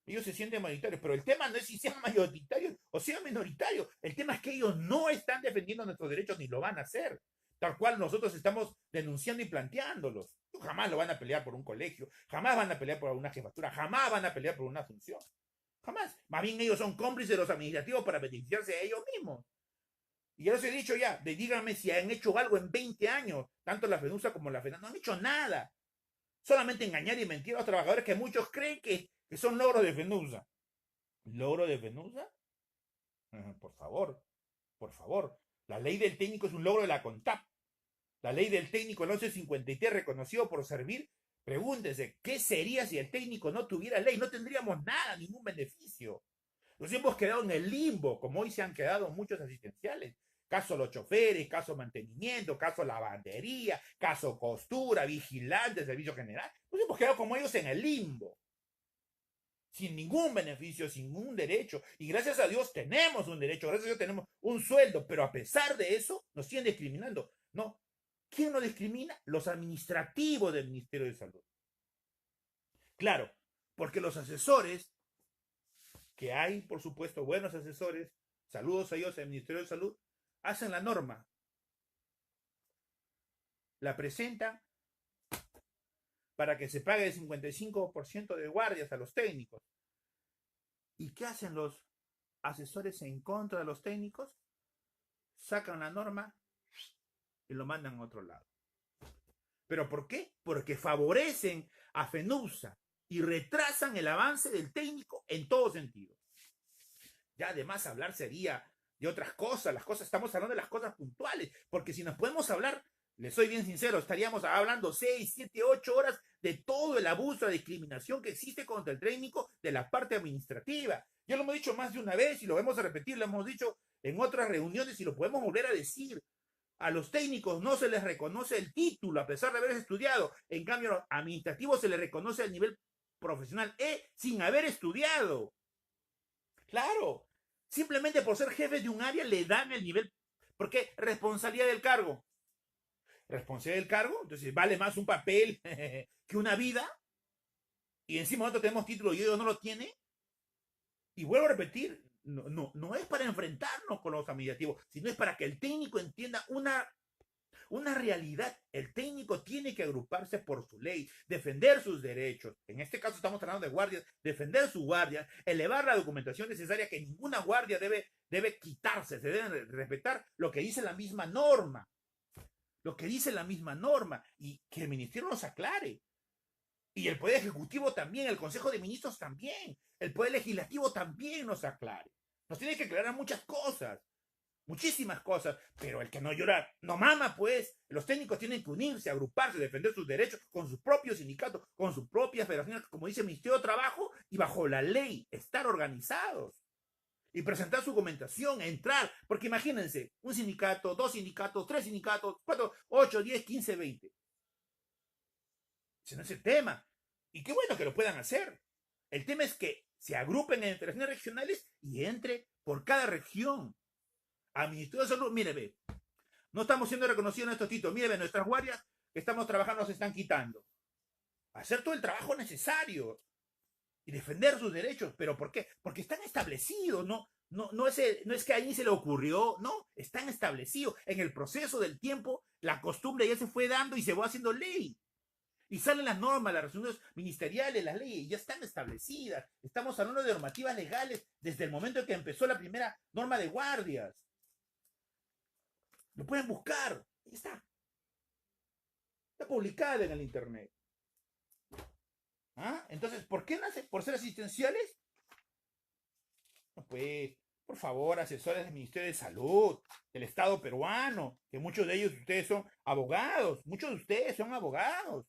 ellos se sienten mayoritarios, pero el tema no es si sean mayoritarios o sean minoritarios. El tema es que ellos no están defendiendo nuestros derechos ni lo van a hacer, tal cual nosotros estamos denunciando y planteándolos. Jamás lo van a pelear por un colegio, jamás van a pelear por una jefatura, jamás van a pelear por una función. Jamás. Más bien ellos son cómplices de los administrativos para beneficiarse de ellos mismos. Y ya les he dicho ya, díganme si han hecho algo en 20 años, tanto la FENUSA como la FENAL, no han hecho nada. Solamente engañar y mentir a los trabajadores que muchos creen que son logros de FENUSA. ¿Logro de FENUSA? Por favor, por favor. La ley del técnico es un logro de la CONTAP. La ley del técnico, el 1153, reconocido por servir. Pregúntese, ¿qué sería si el técnico no tuviera ley? No tendríamos nada, ningún beneficio. Nos hemos quedado en el limbo, como hoy se han quedado muchos asistenciales. Caso los choferes, caso mantenimiento, caso lavandería, caso costura, vigilante, servicio general. Nos hemos quedado como ellos en el limbo. Sin ningún beneficio, sin ningún derecho. Y gracias a Dios tenemos un derecho, gracias a Dios tenemos un sueldo, pero a pesar de eso nos siguen discriminando. No. ¿Quién nos discrimina? Los administrativos del Ministerio de Salud. Claro, porque los asesores, que hay, por supuesto, buenos asesores, saludos a ellos, al Ministerio de Salud, hacen la norma, la presentan para que se pague el 55% de guardias a los técnicos. ¿Y qué hacen los asesores en contra de los técnicos? Sacan la norma y lo mandan a otro lado. ¿Pero por qué? Porque favorecen a FENUSA y retrasan el avance del técnico en todo sentido. Ya además hablar sería de otras cosas, estamos hablando de las cosas puntuales, porque si nos podemos hablar, les soy bien sincero, estaríamos hablando 6, 7, 8 horas de todo el abuso, la discriminación que existe contra el técnico de la parte administrativa. Ya lo hemos dicho más de una vez y lo vamos a repetir, lo hemos dicho en otras reuniones y lo podemos volver a decir. A los técnicos no se les reconoce el título a pesar de haber estudiado. En cambio, a los administrativos se les reconoce el nivel profesional sin haber estudiado. Claro, simplemente por ser jefe de un área le dan el nivel. ¿Por qué? Responsabilidad del cargo. Responsabilidad del cargo, entonces vale más un papel que una vida. Y encima nosotros tenemos título y ellos no lo tienen. Y vuelvo a repetir, no es para enfrentarnos con los administrativos, sino es para que el técnico entienda una realidad. El técnico tiene que agruparse por su ley, defender sus derechos. En este caso estamos hablando de guardias, defender sus guardias, elevar la documentación necesaria, que ninguna guardia debe quitarse, se debe respetar lo que dice la misma norma. Lo que dice la misma norma, y que el ministerio nos aclare. Y el Poder Ejecutivo también, el Consejo de Ministros también, el Poder Legislativo también nos aclare. Nos tiene que aclarar muchas cosas. Muchísimas cosas, pero el que no llora no mama, pues. Los técnicos tienen que unirse, agruparse, defender sus derechos con sus propios sindicatos, con sus propias federaciones, como dice el Ministerio de Trabajo, y bajo la ley, estar organizados y presentar su documentación, entrar, porque imagínense, un sindicato, 2 sindicatos, 3 sindicatos, 4, 8, 10, 15, 20. Ese no es el tema. Y qué bueno que lo puedan hacer. El tema es que se agrupen en federaciones regionales y entre por cada región. A Ministerio de Salud, mire, ve, no estamos siendo reconocidos en estos títulos. Mire, ve, nuestras guardias que estamos trabajando se están quitando. Hacer todo el trabajo necesario y defender sus derechos. ¿Pero por qué? Porque están establecidos, no es que a alguien se le ocurrió, no, están establecidos. En el proceso del tiempo, la costumbre ya se fue dando y se va haciendo ley. Y salen las normas, las resoluciones ministeriales, las leyes ya están establecidas. Estamos hablando de normativas legales desde el momento en que empezó la primera norma de guardias. Lo pueden buscar. Ahí está. Está publicada en el internet. ¿Ah? Entonces, ¿por qué nace? ¿Por ser asistenciales? No, pues, por favor, asesores del Ministerio de Salud, del Estado peruano, que muchos de ellos ustedes son abogados. Muchos de ustedes son abogados.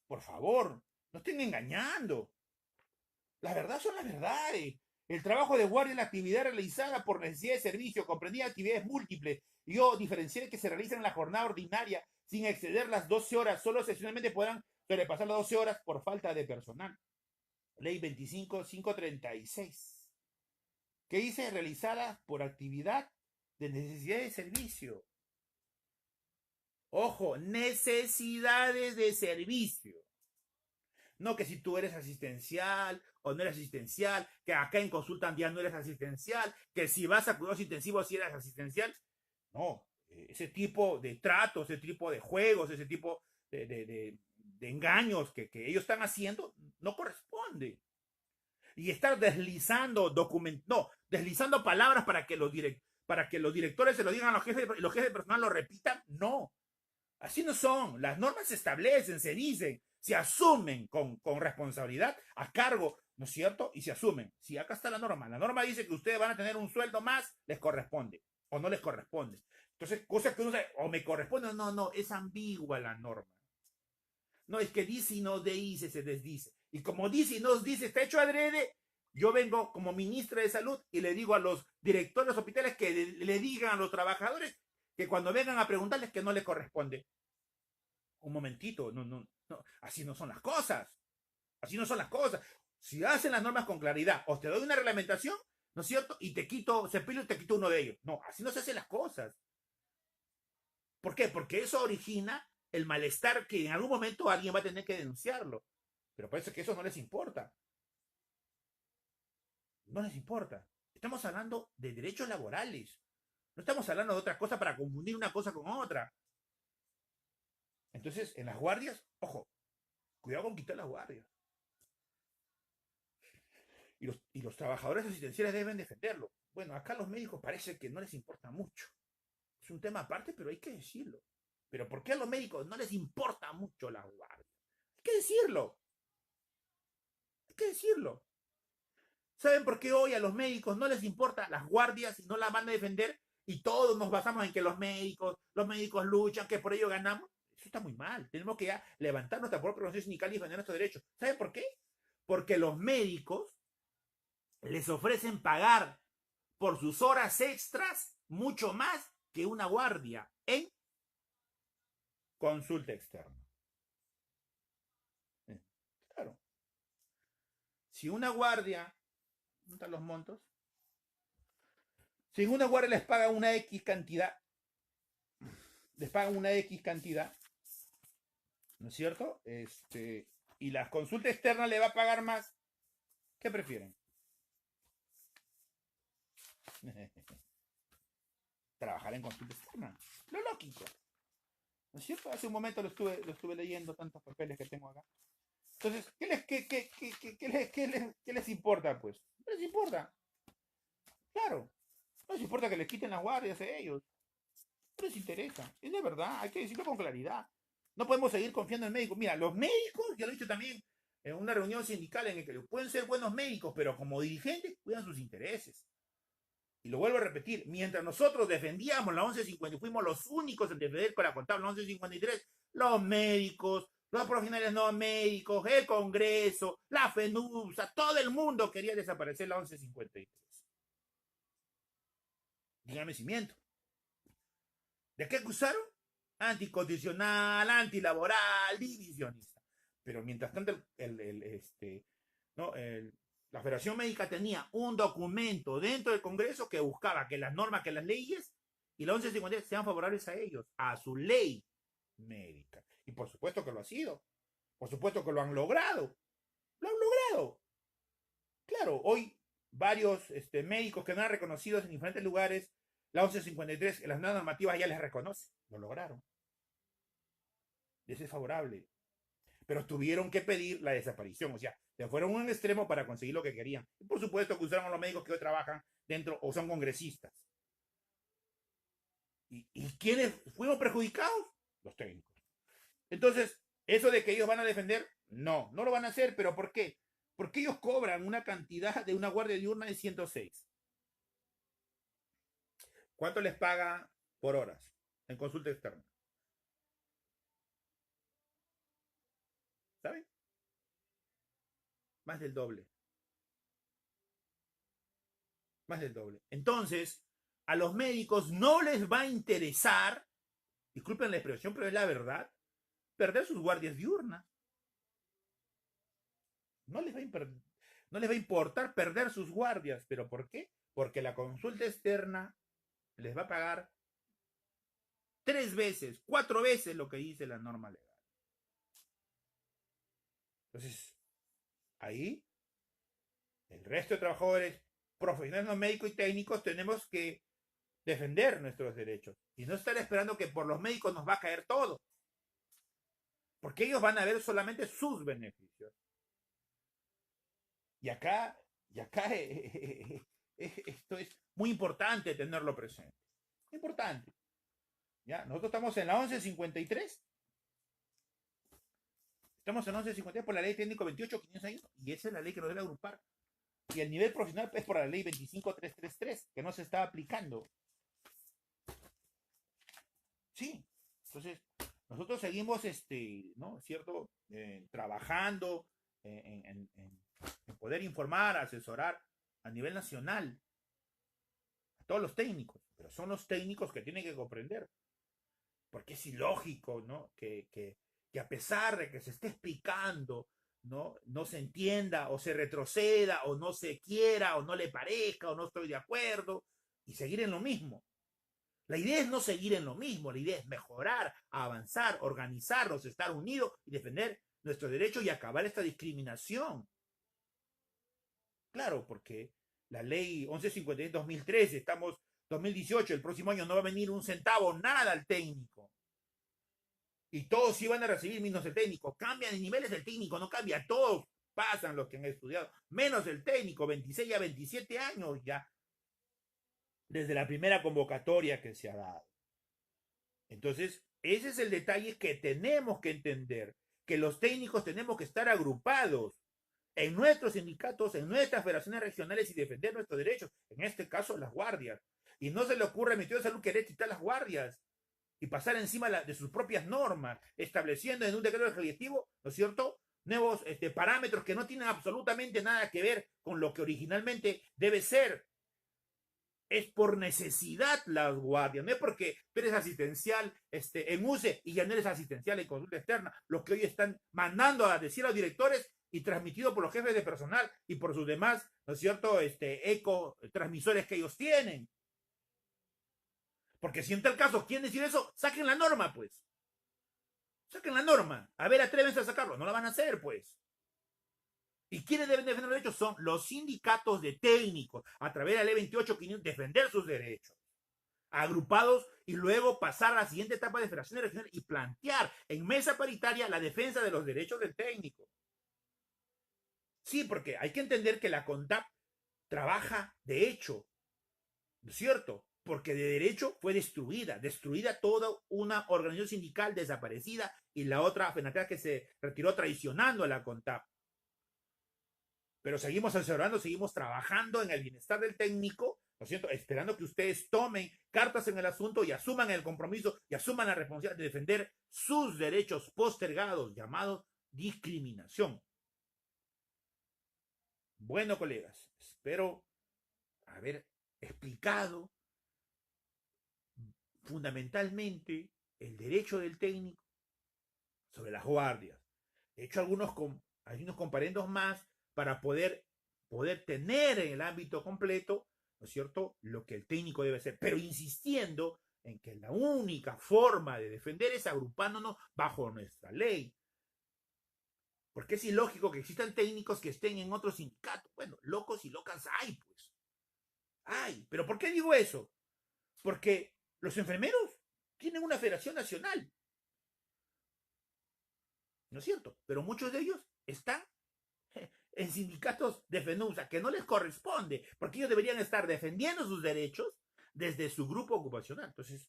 Por favor, no estén engañando. La verdad son las verdades. El trabajo de guardia es la actividad realizada por necesidad de servicio, comprendía actividades múltiples. Yo diferencié que se realizan en la jornada ordinaria sin exceder las 12 horas. Solo excepcionalmente podrán sobrepasar las 12 horas por falta de personal. Ley 25.536. ¿Qué dice? Realizada por actividad de necesidad de servicio. Ojo, necesidades de servicio. No que si tú eres asistencial o no eres asistencial, que acá en consulta ya no eres asistencial, que si vas a cuidados intensivos si eres asistencial. No, ese tipo de tratos, ese tipo de juegos, ese tipo de engaños que ellos están haciendo no corresponde. Y estar deslizando deslizando palabras para que los directores se lo digan a los jefes de personal lo repitan, no. Así no son. Las normas se establecen, se dicen, se asumen con responsabilidad a cargo, ¿no es cierto? Y se asumen. Si acá está la norma dice que ustedes van a tener un sueldo más, les corresponde o no les corresponde. Entonces, cosas que uno sabe, o me corresponde o no, es ambigua la norma. No, es que dice y no dice, se desdice. Y como dice y no dice, está hecho adrede. Yo vengo como ministra de Salud y le digo a los directores de los hospitales que le digan a los trabajadores que cuando vengan a preguntarles que no les corresponde. Un momentito, no, así no son las cosas. Así no son las cosas. Si hacen las normas con claridad, os te doy una reglamentación, ¿no es cierto? Y te quito cepillo y te quito uno de ellos. No, así no se hacen las cosas. ¿Por qué? Porque eso origina el malestar que en algún momento alguien va a tener que denunciarlo. Pero parece que eso no les importa. No les importa. Estamos hablando de derechos laborales. No estamos hablando de otra cosa para confundir una cosa con otra. Entonces, en las guardias, ojo, cuidado con quitar las guardias. Y los trabajadores asistenciales deben defenderlo. Bueno, acá los médicos parece que no les importa mucho. Es un tema aparte, pero hay que decirlo. Pero ¿por qué a los médicos no les importa mucho las guardias? Hay que decirlo. Hay que decirlo. ¿Saben por qué hoy a los médicos no les importa las guardias y no las van a defender? Y todos nos basamos en que los médicos luchan, que por ello ganamos. Eso está muy mal. Tenemos que ya levantar nuestra propia organización sindical y defender nuestros derechos. ¿Saben por qué? Porque los médicos les ofrecen pagar por sus horas extras mucho más que una guardia en consulta externa. Claro. Si una guardia, ¿dónde están los montos? Si una guardia les paga una X cantidad, ¿no es cierto? Y la consulta externa le va a pagar más, ¿qué prefieren? Trabajar en consulta externa. Lo lógico. ¿No es cierto? Hace un momento lo estuve leyendo, tantos papeles que tengo acá. Entonces, ¿qué les importa, pues? No les importa. Claro. No les importa que les quiten las guardias a ellos. No les interesa. Es de verdad. Hay que decirlo con claridad. No podemos seguir confiando en médicos. Mira, los médicos, ya lo he dicho también en una reunión sindical en la que pueden ser buenos médicos, pero como dirigentes cuidan sus intereses. Y lo vuelvo a repetir, mientras nosotros defendíamos la 1150 y fuimos los únicos en defender con la contable 1153, los médicos, los profesionales no médicos, el Congreso, la FENUPSA, todo el mundo quería desaparecer la 1153. Dígame si miento. ¿De qué acusaron? Anticonstitucional, antilaboral, divisionista. Pero mientras tanto, la Federación Médica tenía un documento dentro del Congreso que buscaba que las normas, que las leyes y la 1153 sean favorables a ellos, a su ley médica. Y por supuesto que lo ha sido. Por supuesto que lo han logrado. Lo han logrado. Claro, hoy varios médicos que no han reconocido en diferentes lugares la 1153, las nuevas normativas ya les reconocen. Lo lograron. Eso es favorable. Pero tuvieron que pedir la desaparición. O sea, se fueron a un extremo para conseguir lo que querían. Y por supuesto que usaron a los médicos que hoy trabajan dentro o son congresistas. ¿Y quiénes fuimos perjudicados? Los técnicos. Entonces, eso de que ellos van a defender, no lo van a hacer. ¿Pero por qué? Porque ellos cobran una cantidad de una guardia diurna de 106. ¿Cuánto les paga por horas en consulta externa? ¿Saben? Más del doble. Más del doble. Entonces, a los médicos no les va a interesar, disculpen la expresión, pero es la verdad, perder sus guardias diurnas. No les va a importar perder sus guardias. ¿Pero por qué? Porque la consulta externa les va a pagar 3 veces, 4 veces lo que dice la norma legal. Entonces, ahí, el resto de trabajadores, profesionales no médicos y técnicos, tenemos que defender nuestros derechos y no estar esperando que por los médicos nos va a caer todo, porque ellos van a ver solamente sus beneficios. Y acá esto es muy importante tenerlo presente. Importante. ¿Ya? Nosotros estamos en la 1153. Estamos en 1153 por la ley técnico 28501 y esa es la ley que nos debe agrupar. Y el nivel profesional es por la ley 25333, que no se está aplicando. Sí. Entonces, nosotros seguimos, ¿no? ¿Cierto? Trabajando en poder informar, asesorar a nivel nacional a todos los técnicos, pero son los técnicos que tienen que comprender, porque es ilógico, ¿no? Que a pesar de que se esté explicando, no se entienda o se retroceda o no se quiera o no le parezca o no estoy de acuerdo y seguir en lo mismo. La idea es no seguir en lo mismo, la idea es mejorar, avanzar, organizarnos, estar unidos y defender nuestros derechos y acabar esta discriminación. Claro, porque la ley 1153-2013, estamos 2018, el próximo año no va a venir un centavo, nada al técnico. Y todos sí van a recibir menos el técnico. Cambian de niveles del técnico, no cambia, todos pasan los que han estudiado, menos el técnico, 26 a 27 años ya, desde la primera convocatoria que se ha dado. Entonces, ese es el detalle que tenemos que entender, que los técnicos tenemos que estar agrupados. en nuestros sindicatos, en nuestras federaciones regionales y defender nuestros derechos, en este caso las guardias. Y no se le ocurre al Ministerio de Salud querer quitar las guardias y pasar encima de sus propias normas, estableciendo en un decreto legislativo, ¿no es cierto?, nuevos parámetros que no tienen absolutamente nada que ver con lo que originalmente debe ser. Es por necesidad las guardias, no es porque tú eres asistencial en UCE y ya no eres asistencial en consulta externa, lo que hoy están mandando a decir a los directores y transmitido por los jefes de personal y por sus demás, ¿no es cierto?, eco transmisores que ellos tienen. Porque si en tal caso quieren decir eso, saquen la norma, pues. Saquen la norma. A ver, atrévense a sacarlo. No la van a hacer, pues. ¿Y quiénes deben defender los derechos? Son los sindicatos de técnicos, a través de la ley 28, que defender sus derechos. Agrupados y luego pasar a la siguiente etapa de federaciones regionales y plantear en mesa paritaria la defensa de los derechos del técnico. Sí, porque hay que entender que la CONTAP trabaja de hecho, ¿no es cierto? Porque de derecho fue destruida toda una organización sindical desaparecida y la otra FENATEA que se retiró traicionando a la CONTAP. Pero seguimos asesorando, seguimos trabajando en el bienestar del técnico, ¿no es cierto?, esperando que ustedes tomen cartas en el asunto y asuman el compromiso y asuman la responsabilidad de defender sus derechos postergados, llamados discriminación. Bueno, colegas, espero haber explicado fundamentalmente el derecho del técnico sobre las guardias. He hecho algunos comparendos más para poder tener en el ámbito completo, ¿no es cierto?, lo que el técnico debe hacer, pero insistiendo en que la única forma de defender es agrupándonos bajo nuestra ley. Porque es ilógico que existan técnicos que estén en otros sindicatos. Bueno, locos y locas hay, pues. Hay. ¿Pero por qué digo eso? Porque los enfermeros tienen una federación nacional, ¿no es cierto? Pero muchos de ellos están en sindicatos de FENUSA, que no les corresponde, porque ellos deberían estar defendiendo sus derechos desde su grupo ocupacional. Entonces,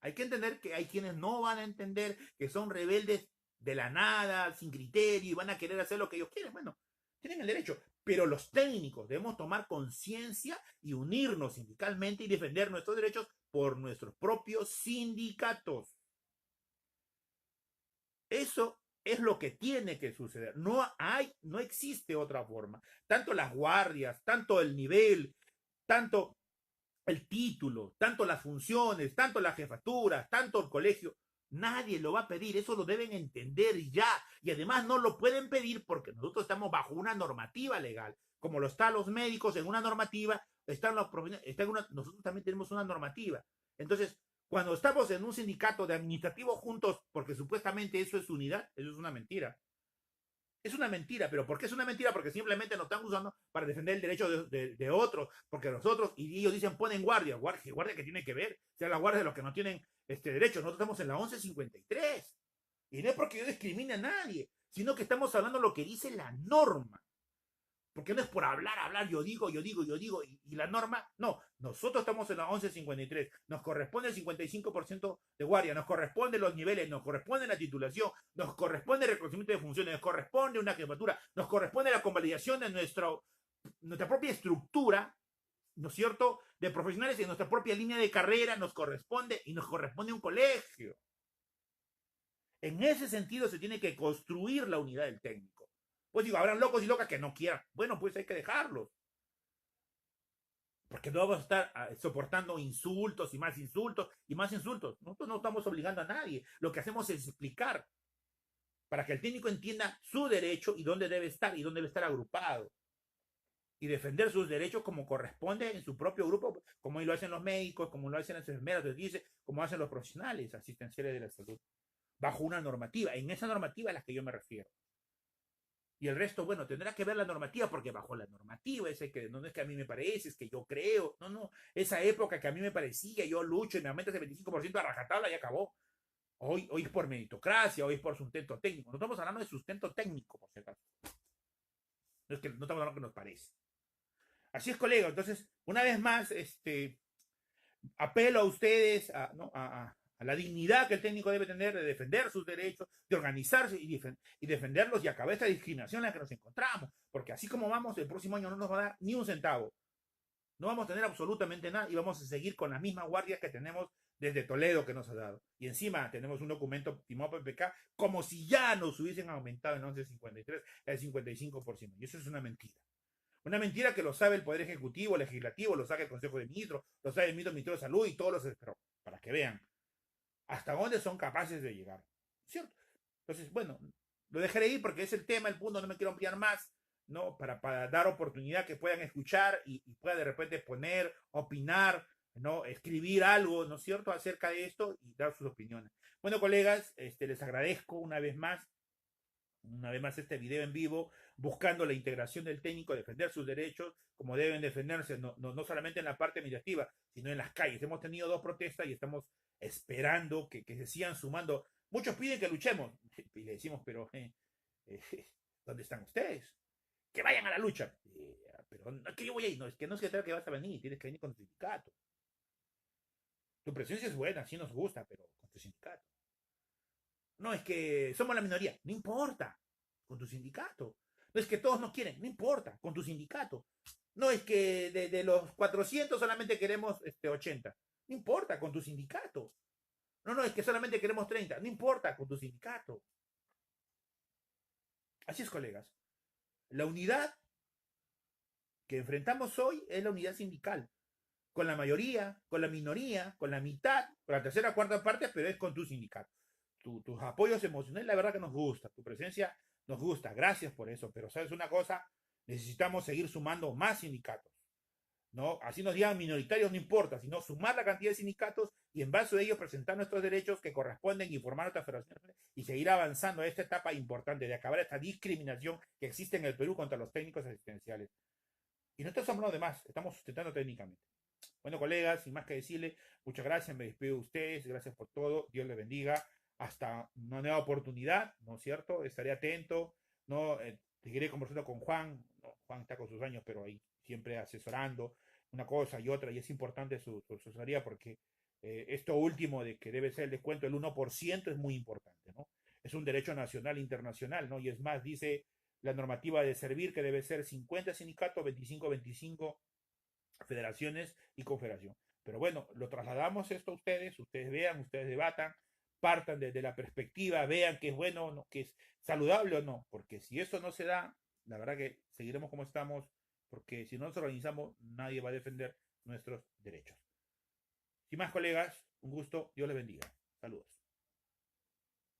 hay que entender que hay quienes no van a entender, que son rebeldes de la nada, sin criterio, y van a querer hacer lo que ellos quieren. Bueno, tienen el derecho, pero los técnicos debemos tomar conciencia y unirnos sindicalmente y defender nuestros derechos por nuestros propios sindicatos. Eso es lo que tiene que suceder. No existe otra forma. Tanto las guardias, tanto el nivel, tanto el título, tanto las funciones, tanto las jefaturas, tanto el colegio, nadie lo va a pedir. Eso lo deben entender ya. Y además no lo pueden pedir porque nosotros estamos bajo una normativa legal. Como lo están los médicos en una normativa, nosotros también tenemos una normativa. Entonces, cuando estamos en un sindicato de administrativos juntos, porque supuestamente eso es unidad, eso es una mentira. Es una mentira, pero ¿por qué es una mentira? Porque simplemente nos están usando para defender el derecho de otros, porque nosotros, y ellos dicen, ponen guardia que tiene que ver, o sea, la guardia de los que no tienen derecho. Nosotros estamos en la 1153, y no es porque yo discrimine a nadie, sino que estamos hablando de lo que dice la norma. Porque no es por hablar, yo digo, y la norma, no, nosotros estamos en la 1153, nos corresponde el 55% de guardia, nos corresponde los niveles, nos corresponde la titulación, nos corresponde el reconocimiento de funciones, nos corresponde una jefatura, nos corresponde la convalidación de nuestra propia estructura, ¿no es cierto?, de profesionales en nuestra propia línea de carrera, nos corresponde un colegio. En ese sentido se tiene que construir la unidad del técnico. Pues digo, habrán locos y locas que no quieran. Bueno, pues hay que dejarlos. Porque no vamos a estar soportando insultos y más insultos y más insultos. Nosotros no estamos obligando a nadie. Lo que hacemos es explicar para que el técnico entienda su derecho y dónde debe estar y dónde debe estar agrupado. Y defender sus derechos como corresponde en su propio grupo, como lo hacen los médicos, como lo hacen las enfermeras, como hacen los profesionales asistenciales de la salud, bajo una normativa. En esa normativa a la que yo me refiero. Y el resto, bueno, tendrá que ver la normativa, porque bajo la normativa, no es que a mí me parece, es que yo creo, no, esa época que a mí me parecía, yo lucho y me aumenta ese 25% a rajatabla y acabó. Hoy es por meritocracia, hoy es por sustento técnico. No estamos hablando de sustento técnico, por si acaso. No estamos hablando de lo que nos parece. Así es, colega. Entonces, una vez más, apelo a ustedes a a la dignidad que el técnico debe tener de defender sus derechos, de organizarse y defenderlos y acabar esta discriminación en la que nos encontramos. Porque así como vamos, el próximo año no nos va a dar ni un centavo. No vamos a tener absolutamente nada y vamos a seguir con las mismas guardias que tenemos desde Toledo que nos ha dado. Y encima tenemos un documento firmado por PPK como si ya nos hubiesen aumentado en 11.53 el 55%. Y eso es una mentira. Una mentira que lo sabe el Poder Ejecutivo, Legislativo, lo sabe el Consejo de Ministros, lo sabe el Ministro de Salud y todos los... Pero para que vean hasta dónde son capaces de llegar. ¿Cierto? Entonces, bueno, lo dejaré ir porque es el tema, el punto, no me quiero ampliar más, ¿no? Para dar oportunidad que puedan escuchar y puedan de repente poner, opinar, ¿no? Escribir algo, ¿no es cierto?, acerca de esto y dar sus opiniones. Bueno, colegas, les agradezco una vez más este video en vivo, buscando la integración del técnico, defender sus derechos como deben defenderse, no solamente en la parte administrativa, sino en las calles. Hemos tenido 2 protestas y estamos esperando que se sigan sumando. Muchos piden que luchemos, y le decimos, pero ¿dónde están ustedes? Que vayan a la lucha. Pero no es que yo voy a ir, no, es que no se trata que vas a venir, tienes que venir con tu sindicato. Tu presencia es buena, sí nos gusta, pero con tu sindicato. No, es que somos la minoría. No importa, con tu sindicato. No es que todos nos quieren, no importa, con tu sindicato. No es que de los 400 solamente queremos 80. No importa, con tu sindicato. No, es que solamente queremos 30. No importa, con tu sindicato. Así es, colegas. La unidad que enfrentamos hoy es la unidad sindical. Con la mayoría, con la minoría, con la mitad, con la tercera o cuarta parte, pero es con tu sindicato. Tus apoyos emocionales, la verdad que nos gusta, tu presencia nos gusta, gracias por eso, pero sabes una cosa, necesitamos seguir sumando más sindicatos, ¿no? Así nos digan minoritarios, no importa, sino sumar la cantidad de sindicatos y en base a ellos presentar nuestros derechos que corresponden y formar nuestras federaciones y seguir avanzando a esta etapa importante de acabar esta discriminación que existe en el Perú contra los técnicos asistenciales. Y no estamos hablando de más, estamos sustentando técnicamente. Bueno, colegas, sin más que decirle, muchas gracias, me despido de ustedes, gracias por todo, Dios les bendiga, hasta una nueva oportunidad, ¿no es cierto? Estaré atento, ¿no? Seguiré conversando con Juan, ¿no? Juan está con sus años, pero ahí siempre asesorando una cosa y otra, y es importante su asesoría porque esto último de que debe ser el descuento del 1% es muy importante, ¿no? Es un derecho nacional e internacional, ¿no? Y es más, dice la normativa de servir que debe ser 50 sindicatos, 25 federaciones y confederación. Pero bueno, lo trasladamos esto a ustedes vean, ustedes debatan, partan desde la perspectiva, vean que es bueno, no, que es saludable o no, porque si eso no se da, la verdad que seguiremos como estamos, porque si no nos organizamos, nadie va a defender nuestros derechos. Sin más, colegas, un gusto, Dios les bendiga. Saludos.